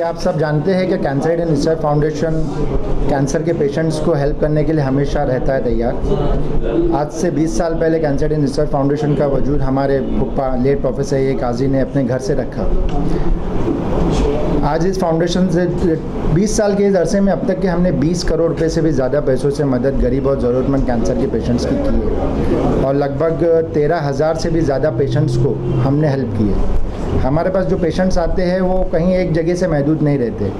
आप सब जानते हैं कि Cancer Aid Research Foundation cancer के पेशेंट्स को हेल्प करने के लिए हमेशा रहता है तैयार। आज से 20 साल पहले कैंसर एड रिसर्च फाउंडेशन का वजूद हमारे पुप्पा लेट प्रोफेसर ए काजी ने अपने घर से रखा। आज इस फाउंडेशन से 20 साल के इस अरसे में अब तक के हमने 20 करोड़ रुपए से भी ज़्यादा पैसों से मदद गरीब और ज़रूरतमंद कैंसर के पेशेंट्स की है और लगभग 13,000 से भी ज़्यादा पेशेंट्स को हमने हेल्प की है। हमारे पास जो पेशेंट्स आते हैं वो कहीं एक जगह से महदूद नहीं रहते,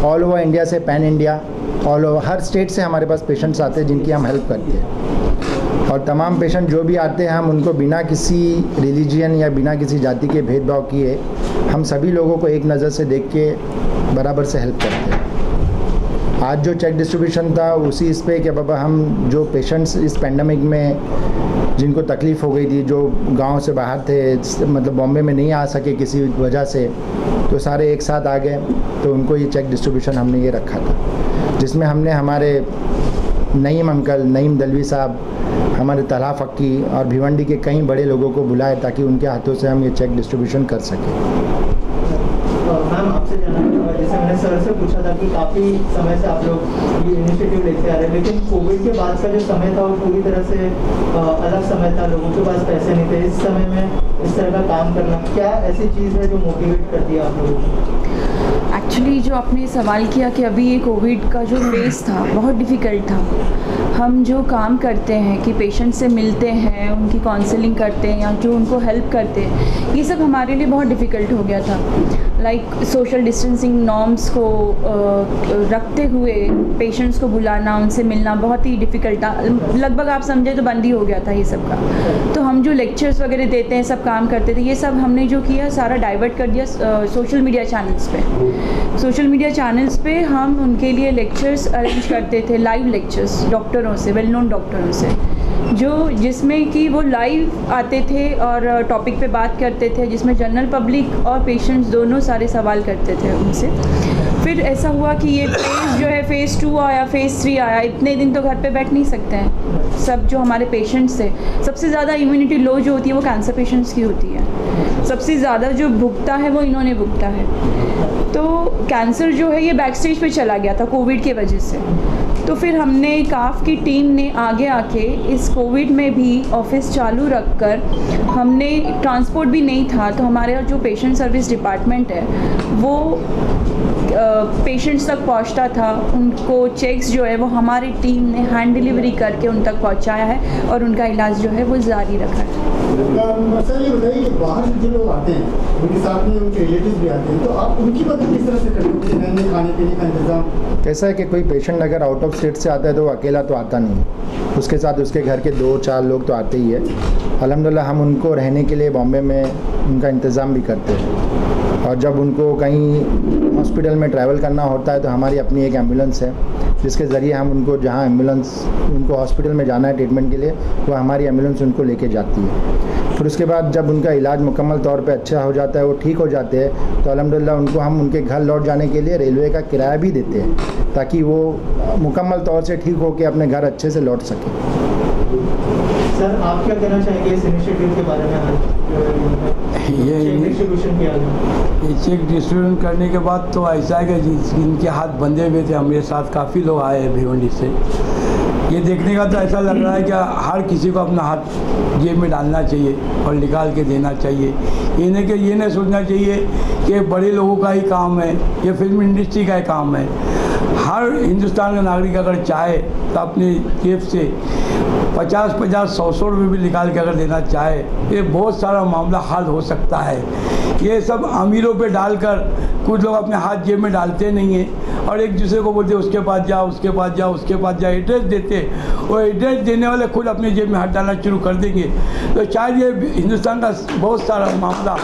ऑल ओवर इंडिया से, पैन इंडिया, ऑल ओवर हर स्टेट से हमारे पास पेशेंट्स आते हैं जिनकी हम हेल्प करते हैं। और तमाम पेशेंट जो भी आते हैं हम उनको बिना किसी रिलीजियन या बिना किसी जाति के भेदभाव किए हम सभी लोगों को एक नज़र से देख के बराबर से हेल्प करते हैं। आज जो चेक डिस्ट्रीब्यूशन था उसी इस पे कि बाबा हम जो पेशेंट्स इस पेंडेमिक में जिनको तकलीफ़ हो गई थी, जो गांव से बाहर थे, मतलब बॉम्बे में नहीं आ सके किसी वजह से, तो सारे एक साथ आ गए, तो उनको ये चेक डिस्ट्रीब्यूशन हमने ये रखा था, जिसमें हमने हमारे नईम अंकल, नईम दलवी साहब, हमारे तलहा फ़क्की और भिवंडी के कई बड़े लोगों को बुलाए ताकि उनके हाथों से हम ये चेक डिस्ट्रीब्यूशन कर सकें। मैम आपसे जानना चाहूँगा, जैसे मैंने सर से पूछा था कि काफ़ी समय से आप लोग ये इनिशिएटिव लेते आ रहे हैं, लेकिन कोविड के बाद का जो समय था वो पूरी तरह से अलग समय था, लोगों के पास पैसे नहीं थे। इस समय में इस तरह का काम करना क्या ऐसी चीज़ है जो मोटिवेट करती है आप लोगों को? एक्चुअली जो आपने सवाल किया कि अभी ये कोविड का जो फेज़ था बहुत डिफ़िकल्ट था। हम जो काम करते हैं कि पेशेंट से मिलते हैं, उनकी काउंसलिंग करते हैं या जो उनको हेल्प करते हैं, ये सब हमारे लिए बहुत डिफ़िकल्ट हो गया था। लाइक सोशल डिस्टेंसिंग नॉर्म्स को रखते हुए पेशेंट्स को बुलाना, उनसे मिलना बहुत ही डिफ़िकल्ट था। लगभग आप समझे तो बंद ही हो गया था ये सब का। तो हम जो लेक्चर्स वगैरह देते हैं, सब काम करते थे, ये सब हमने जो किया सारा डाइवर्ट कर दिया सोशल मीडिया चैनल्स पे। सोशल मीडिया चैनल्स पे हम उनके लिए लेक्चर्स अरेंज करते थे, लाइव लेक्चर्स डॉक्टरों से, वेल नोन डॉक्टरों से, जो जिसमें कि वो लाइव आते थे और टॉपिक पे बात करते थे, जिसमें जनरल पब्लिक और पेशेंट्स दोनों सारे सवाल करते थे उनसे। फिर ऐसा हुआ कि ये फेज़ जो है फ़ेज़ 2 आया, फ़ेज़ 3 आया। इतने दिन तो घर पे बैठ नहीं सकते हैं सब जो हमारे पेशेंट्स थे। सबसे ज़्यादा इम्यूनिटी लो जो होती है वो कैंसर पेशेंट्स की होती है। सबसे ज़्यादा जो भुगता है वो इन्होंने भुगता है। तो कैंसर जो है ये बैक स्टेज पे चला गया था कोविड के वजह से। तो फिर हमने काफ की टीम ने आगे आके इस कोविड में भी ऑफिस चालू रखकर, हमने ट्रांसपोर्ट भी नहीं था तो हमारे जो पेशेंट सर्विस डिपार्टमेंट है वो पेशेंट्स तक पहुंचता था। उनको चेक्स जो है वो हमारी टीम ने हैंड डिलीवरी करके उन तक पहुंचाया है और उनका इलाज जो है वो जारी रखा है। सर ये बताइए कि बाहर से जो लोग आते हैं उनके साथ में उनके रिलेटिव्स भी आते हैं, तो आप उनकी मदद किस तरह से करते हैं? रहने खाने पीने का इंतजाम कैसा है कि कोई पेशेंट अगर आउट ऑफ स्टेट से आता है तो वो अकेला तो आता नहीं, उसके साथ उसके घर के 2-4 लोग तो आते ही है। अल्हम्दुलिल्लाह हम उनको रहने के लिए बॉम्बे में उनका इंतज़ाम भी करते हैं और जब उनको कहीं हॉस्पिटल में ट्रैवल करना होता है तो हमारी अपनी एक एम्बुलेंस है जिसके ज़रिए हम उनको जहाँ उनको हॉस्पिटल में जाना है ट्रीटमेंट के लिए, वो हमारी एम्बुलेंस उनको लेके जाती है। फिर उसके बाद जब उनका इलाज मुकम्मल तौर पे अच्छा हो जाता है, वो ठीक हो जाते हैं, तो अल्हम्दुलिल्लाह उनको हम उनके घर लौट जाने के लिए रेलवे का किराया भी देते हैं ताकि वो मुकम्मल तौर से ठीक होकर अपने घर अच्छे से लौट सकें। सर आप क्या कहना चाहेंगे इस इनिशिएटिव के बारे में? ये चेक डिस्ट्रीब्यूशन करने के बाद तो ऐसा है कि जिनके हाथ बंधे हुए थे, हमारे साथ काफ़ी लोग आए हैं भिवंडी से, ये देखने का तो ऐसा लग रहा है कि हर किसी को अपना हाथ जेब में डालना चाहिए और निकाल के देना चाहिए। ये नहीं सोचना चाहिए कि बड़े लोगों का ही काम है, ये फिल्म इंडस्ट्री का ही काम है। हर हिंदुस्तान का नागरिक अगर चाहे तो अपनी जेब से 50-50, 100-100 रुपये भी निकाल के अगर देना चाहे, ये बहुत सारा मामला हल हो सकता है। ये सब अमीरों पे डालकर कुछ लोग अपने हाथ जेब में डालते नहीं हैं और एक दूसरे को बोलते उसके पास जाओ, उसके पास जाओ, उसके पास जाओ, एड्रेस देते, और एड्रेस देने वाले खुद अपने जेब में हाथ डालना शुरू कर देंगे तो शायद ये हिंदुस्तान का बहुत सारा मामला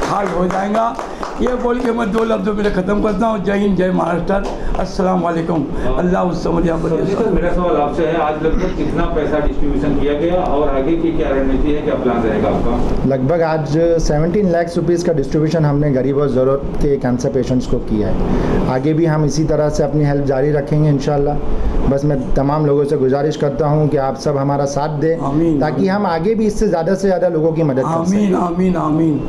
हल हो जाएगा। ये बोल के मैं 2 लफ्ज़ों में ख़त्म करता हूँ। जय हिंद, जय महाराष्ट्र, अस्सलाम वालेकुम, अल्लाह मेरा सवाल आपसे है, आज लगभग कितना पैसा डिस्ट्रीब्यूशन किया गया और आगे की क्या रणनीति है, क्या प्लान रहेगा आपका? लगभग आज 17 लाख रुपीज़ का डिस्ट्रीब्यूशन हमने गरीब और ज़रूरत के कैंसर पेशेंट्स को किया है। आगे भी हम इसी तरह से अपनी हेल्प जारी रखेंगे इंशाल्लाह। बस मैं तमाम लोगों से गुजारिश करता हूँ कि आप सब हमारा साथ दें ताकि हम आगे भी इससे ज़्यादा से ज़्यादा लोगों की मदद कर सकें। आमीन आमीन आमीन।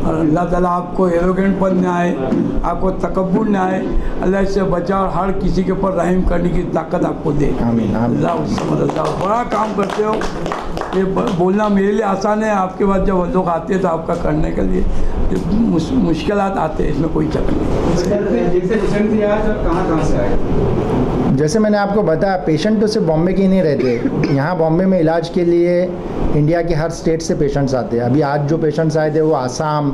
और अल्लाह ताला आपको एरोगेंट बचेपन न आए, आपको तकब्बुर न आए, अल्लाह से बचा और हर किसी के ऊपर रहम करने की ताकत आपको दे। आमीन आमीन। अल्लाह बड़ा काम करते हो, ये बोलना मेरे लिए आसान है, आपके बाद जब लोग आते हैं तो आपका करने के लिए मुश्किलात आते हैं, इसमें कोई चक्कर नहीं। कहाँ से आए? जैसे मैंने आपको बताया, पेशेंट तो सिर्फ बॉम्बे के ही नहीं रहते, यहाँ बॉम्बे में इलाज के लिए इंडिया के हर स्टेट से पेशेंट्स आते हैं। अभी आज जो पेशेंट्स आए थे वो आसाम,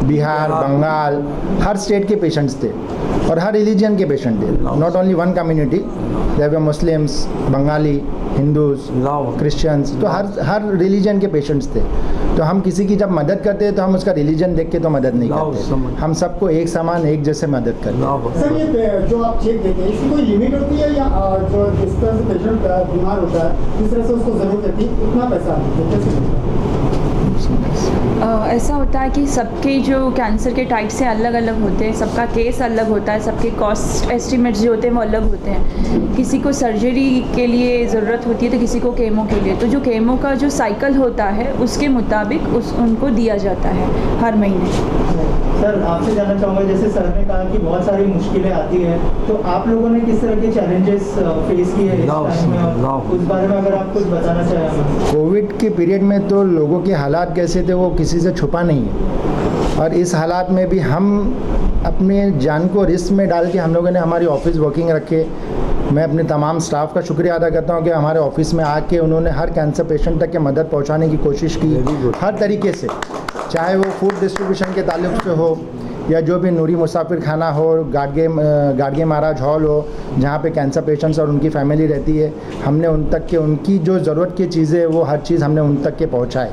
बिहार, बंगाल, हर स्टेट के पेशेंट्स थे और हर रिलीजन के पेशेंट थे, not only one community, there were Muslims, Bengali, Hindus, Christians, तो हर रिलीजन के पेशेंट्स थे। तो हम किसी की जब मदद करते हैं तो हम उसका रिलीजन देख के तो मदद नहीं करते, हम सबको एक समान एक जैसे मदद करते हैं। सर ये जो आप चेक देते हैं इसकी कोई लिमिट होती है या जो जिस तरह से पेशेंट बीमार होता है जिस तरह से उसको ज़रूरत होती है उतना पैसा कैसे मिलता है? ऐसा होता है कि सबके जो कैंसर के टाइप से अलग अलग होते हैं, सबका केस अलग होता है, सबके कॉस्ट एस्टिमेट्स जो होते हैं वो अलग होते हैं। किसी को सर्जरी के लिए ज़रूरत होती है तो किसी को केमो के लिए, तो जो केमो का जो साइकिल होता है उसके मुताबिक उनको दिया जाता है हर महीने। सर आपसे जानना चाहूँगा, जैसे सर ने कहा कि बहुत सारी मुश्किलें आती हैं, तो आप लोगों ने किस तरह के चैलेंजेस फेस किए इस टाइम में, और उस बारे में अगर आप कुछ बताना चाहें। कोविड के पीरियड में तो लोगों के हालात कैसे थे वो किसी से छुपा नहीं है, और इस हालात में भी हम अपने जान को रिस्क में डाल के हम लोगों ने हमारी ऑफिस वर्किंग रखे। मैं अपने तमाम स्टाफ का शुक्रिया अदा करता हूं कि हमारे ऑफिस में आके उन्होंने हर कैंसर पेशेंट तक के मदद पहुंचाने की कोशिश की हर तरीके से, चाहे वो फूड डिस्ट्रीब्यूशन के ताल्लुक से हो या जो भी नूरी मुसाफिर खाना हो, गाड़गे महाराज हॉल हो जहाँ पे कैंसर पेशेंट्स और उनकी फैमिली रहती है, हमने उन तक के उनकी जो ज़रूरत की चीज़ें वो हर चीज़ हमने उन तक के पहुँचाए।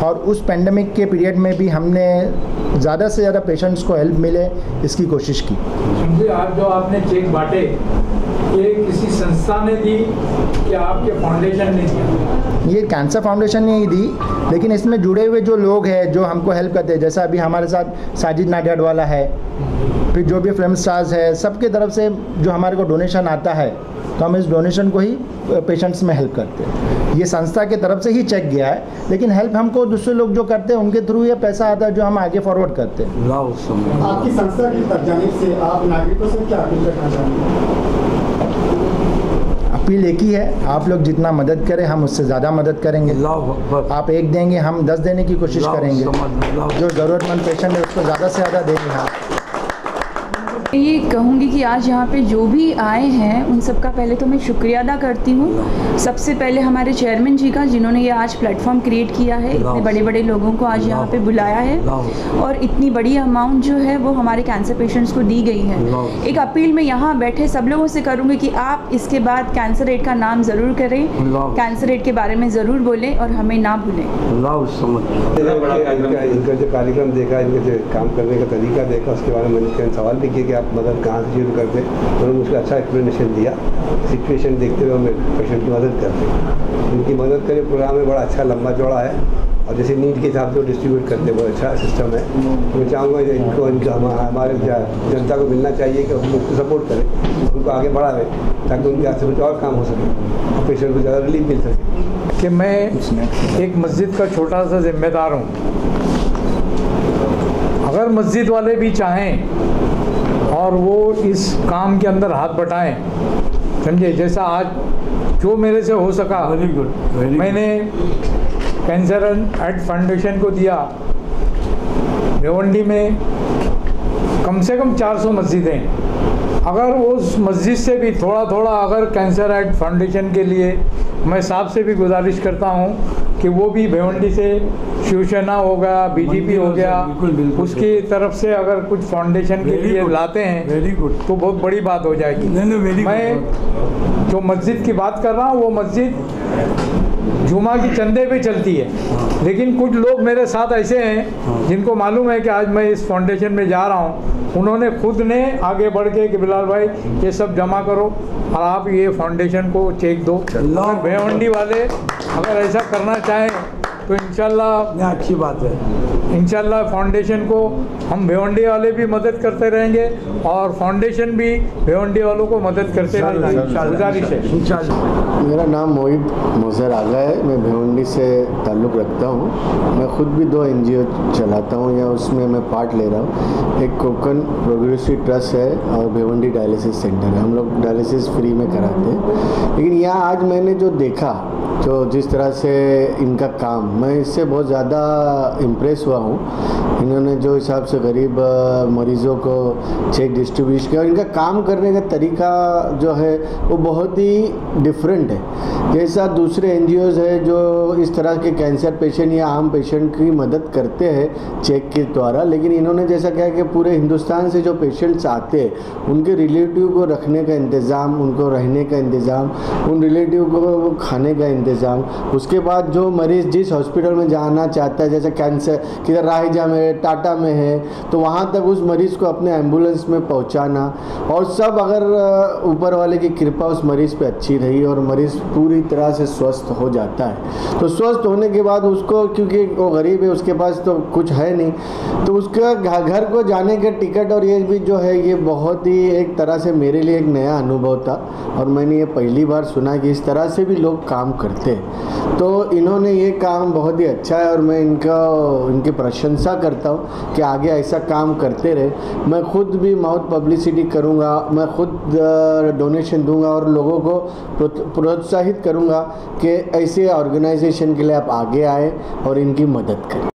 और उस पेंडेमिक के पीरियड में भी हमने ज़्यादा से ज़्यादा पेशेंट्स को हेल्प मिले इसकी कोशिश की। आज जो आपने चेक बांटे ये किसी संस्था ने दी या आपके फाउंडेशन ने दिया? ये कैंसर फाउंडेशन ने ही दी, लेकिन इसमें जुड़े हुए जो लोग हैं जो हमको हेल्प करते हैं, जैसा अभी हमारे साथ साजिद नाडियाडवाला है, फिर जो भी फिल्म स्टार्स है, सबके तरफ से जो हमारे को डोनेशन आता है तो हम इस डोनेशन को ही पेशेंट्स में हेल्प करते हैं। ये संस्था के तरफ से ही चेक गया है, लेकिन हेल्प हमको दूसरे लोग जो करते हैं उनके थ्रू ये पैसा आता है जो हम आगे फॉरवर्ड करते हैं। आपकी संस्था की जानिब से आप नागरिकों से क्या अपील करना चाहेंगे? अपील एक ही है, आप लोग जितना मदद करें हम उससे ज़्यादा मदद करेंगे। आप एक देंगे हम 10 देने की कोशिश करेंगे, जो ज़रूरतमंद पेशेंट है उसको ज़्यादा से ज़्यादा देंगे। हाँ, ये कहूँगी कि आज यहाँ पे जो भी आए हैं उन सब का पहले तो मैं शुक्रिया अदा करती हूँ। सबसे पहले हमारे चेयरमैन जी का, जिन्होंने ये आज प्लेटफॉर्म क्रिएट किया है, इतने बड़े बड़े लोगों को आज यहाँ पे बुलाया है और इतनी बड़ी अमाउंट जो है वो हमारे कैंसर पेशेंट्स को दी गई है। एक अपील मैं यहाँ बैठे सब लोगों से करूँगी कि आप इसके बाद कैंसर एड का नाम ज़रूर करें, कैंसर एड के बारे में ज़रूर बोलें और हमें ना भूलें। इनका जो कार्यक्रम देखा, इनके जो काम करने का तरीका देखा, उसके बारे में मैंने सवाल भी किया कि आप मदद कहाँ से शुरू करते, उन्होंने मुझे अच्छा एक्सप्लेनेशन दिया। सिचुएशन देखते हुए हमें पेशेंट की मदद करते हैं, उनकी मदद करने प्रोग्राम में बड़ा अच्छा लंबा चौड़ा है और जैसे नीड के हिसाब से डिस्ट्रीब्यूट करते हैं, बहुत अच्छा सिस्टम है। मैं चाहूँगा इनको हमारे जनता को मिलना चाहिए कि उनको सपोर्ट करें, उनको आगे बढ़ावें ताकि उनके हाथ से कुछ और काम हो सके और पेशेंट को ज़्यादा रिलीफ मिल सके। कि मैं एक मस्जिद का छोटा सा जिम्मेदार हूँ, अगर मस्जिद वाले भी चाहें और वो इस काम के अंदर हाथ बटाएं, समझे, जैसा आज जो मेरे से हो सका मैंने कैंसर एड फाउंडेशन को दिया। भिवंडी में कम से कम 400 मस्जिदें, अगर उस मस्जिद से भी थोड़ा थोड़ा अगर कैंसर एड फाउंडेशन के लिए, मैं साहब से भी गुजारिश करता हूँ कि वो भी भिवंडी से शिवसेना हो गया, बीजेपी हो गया, उसकी तरफ से अगर कुछ फाउंडेशन के लिए लाते हैं तो बहुत बड़ी बात हो जाएगी। मैं जो मस्जिद की बात कर रहा हूँ वो मस्जिद जुमा की चंदे पे चलती है, लेकिन कुछ लोग मेरे साथ ऐसे हैं जिनको मालूम है कि आज मैं इस फाउंडेशन में जा रहा हूँ, उन्होंने खुद ने आगे बढ़ के कि बिलाल भाई ये सब जमा करो और आप ये फाउंडेशन को चेक दो। भिवंडी वाले अगर ऐसा करना चाहें तो इंशाल्लाह अच्छी बात है। इंशाल्लाह फाउंडेशन को हम भिवंडी वाले भी मदद करते रहेंगे और फाउंडेशन भी भिवंडी वालों को मदद करते रहेंगे। गुजारिश है इंशाल्लाह। मेरा नाम मोहित मोज़र आगा है, मैं भिवंडी से ताल्लुक़ रखता हूँ। मैं ख़ुद भी 2 NGO चलाता हूँ या उसमें मैं पार्ट ले रहा हूँ। एक कोकन प्रोग्रेसिव ट्रस्ट है और भिवंडी डायलिसिस सेंटर है। हम लोग डायलिसिस फ्री में कराते हैं। लेकिन यहाँ आज मैंने जो देखा, जो जिस तरह से इनका काम, मैं इससे बहुत ज़्यादा इम्प्रेस हुआ हूँ। इन्होंने जो हिसाब से गरीब मरीज़ों को चेक डिस्ट्रीब्यूट किया, इनका काम करने का तरीका जो है वो बहुत ही डिफरेंट है। जैसा दूसरे NGOs है जो इस तरह के कैंसर पेशेंट या आम पेशेंट की मदद करते हैं चेक के द्वारा, लेकिन इन्होंने जैसा कहा कि पूरे हिंदुस्तान से जो पेशेंट्स आते हैं उनके रिलेटिव को रखने का इंतज़ाम, उनको रहने का इंतज़ाम, उन रिलेटिव को खाने का इंतज़ाम, उसके बाद जो मरीज़ जिस हॉस्पिटल में जाना चाहता है, जैसे कैंसर किधर राहिजा में, टाटा में है, तो वहाँ तक उस मरीज़ को अपने एम्बुलेंस में पहुँचाना, और सब अगर ऊपर वाले की कृपा उस मरीज़ पे अच्छी रही और मरीज़ पूरी तरह से स्वस्थ हो जाता है, तो स्वस्थ होने के बाद उसको, क्योंकि वो गरीब है उसके पास तो कुछ है नहीं, तो उसका घर को जाने का टिकट और ये भी जो है ये बहुत ही एक तरह से मेरे लिए एक नया अनुभव था और मैंने ये पहली बार सुना कि इस तरह से भी लोग काम करते हैं। तो इन्होंने ये काम बहुत ही अच्छा है और मैं इनकी प्रशंसा करता हूँ कि आगे ऐसा काम करते रहे। मैं खुद भी माउथ पब्लिसिटी करूँगा, मैं खुद डोनेशन दूंगा और लोगों को प्रोत्साहित करूँगा कि ऐसे ऑर्गेनाइजेशन के लिए आप आगे आए और इनकी मदद करें।